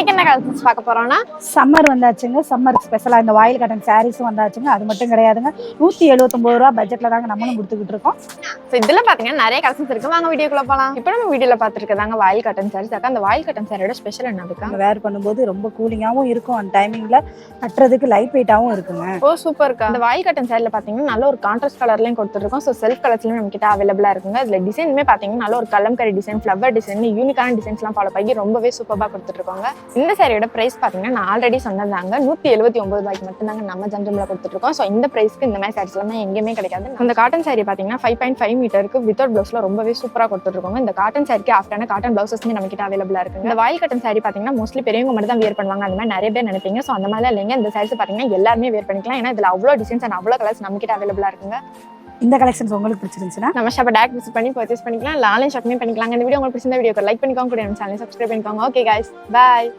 இன்னைக்கு என்ன கலெக்ஷன்ஸ் பார்க்க போறோம்னா சம்மர் வந்தாச்சுங்க. சம்மர் ஸ்பெஷலா இந்த வாயில் காட்டன் சாரீஸும் வந்தாச்சுங்க. அது மட்டும் கிடையாதுங்க, 179 ரூபா பட்ஜெட்ல தாங்க நம்மளும் கொடுத்துக்கிட்டு இருக்கோம். இதுல பாத்தீங்கன்னா நிறைய கலெக்ஷன்ஸ் இருக்கு. வாங்க வீடியோக்குள்ள போலாம். இப்போ நம்ம வீடியோல பாத்துருக்கதாங்க வாயில் காட்டன் சாரீஸ். அக்கா அந்த வாயில் காட்டன் சாரியோட ஸ்பெஷல் என்ன இருக்கா? வேர் பண்ணும்போது ரொம்ப கூலிங்காகவும் இருக்கும், அந்த டைமிங்ல கட்டுறதுக்கு லைட் வெயிட்டாகவும் இருக்குங்க. ஓ சூப்பர்க்கா. அந்த வாயில் காட்டன் சாரில பாத்தீங்கன்னா நல்ல ஒரு கான்ட்ராஸ்ட் கலர்லயும் கொடுத்துருக்கோம். ஸோ செல்ஃப் கலர்ஸ்லயும் நம்ம கிட்ட அவைலபிளா இருக்குங்க. அதுல டிசைனுமே பாத்தீங்கன்னா நல்ல ஒரு கலம்கரி டிசைன், ஃபிளவர் டிசைன், யூனிக்கான டிசைன்ஸ் எல்லாம் ஃபாலோ பண்ணி ரொம்பவே சூப்பரா கொடுத்துருக்காங்க. இந்த சாரியோட பிரைஸ் பாத்தீங்கன்னா நான் ஆல்ரெடி சொன்னதாங்க 179 ரூபாய்க்கு மட்டும் தாங்க நம்ம ஜம்ஜம்ல கொடுத்துட்டு இருக்கோம். ஸோ இந்த பிரைஸ்க்கு இந்த மாதிரி சாரீஸ் எல்லாம் எங்கேயுமே கிடைக்காது. அந்த காட்டன் சாரி பாத்தீங்கன்னா 5.5 மீட்டருக்கு வித்தவுட் பிளவுஸ்ல ரொம்பவே சூப்பரா கொடுத்துருக்கோங்க. இந்த காட்டன் சாரிக்கு ஆஃப்டரான காட்டன் பிளவுசஸ்மே நம்ம கிட்ட அவைலபிளா இருக்கு. இந்த வாயில் காட்டன் சாரி பாத்தீங்கன்னா மோஸ்ட்லி பெரியவங்க மட்டும் தான் வேர் பண்ணுவாங்க, அந்த மாதிரி நிறைய பேர் நினைப்பீங்க. ஸோ அந்த மாதிரி இல்லைங்க, இந்த சாரீஸ் பாத்தீங்கன்னா எல்லாருமே வேர் பண்ணிக்கலாம். ஏன்னா இதுல அவ்வளோ டிசைன்ஸ் அண்ட் அவ்வளோ கலர்ஸ் நம்ம கிட்ட அவைலபிளா இருக்குங்க. இந்த கலெக்ஷன்ஸ் உங்களுக்கு பிடிச்சிருந்துச்சுன்னா நம்ம ஷாப்பை டேரக்ட் விசிட் பண்ணி பர்ச்சேஸ் பண்ணிக்கலாம், இல்லை ஆன்லைன் ஷாப்பிங் பண்ணிக்கலாம். இந்த வீடியோ உங்களுக்கு பிடிச்சிருந்த வீடியோக்கு லைக் பண்ணிக்கோங்க, கூட நம்ம சேனலை சப்ஸ்கிரைப் பண்ணிக்கோங்க. ஓகே गाइस, பாய்.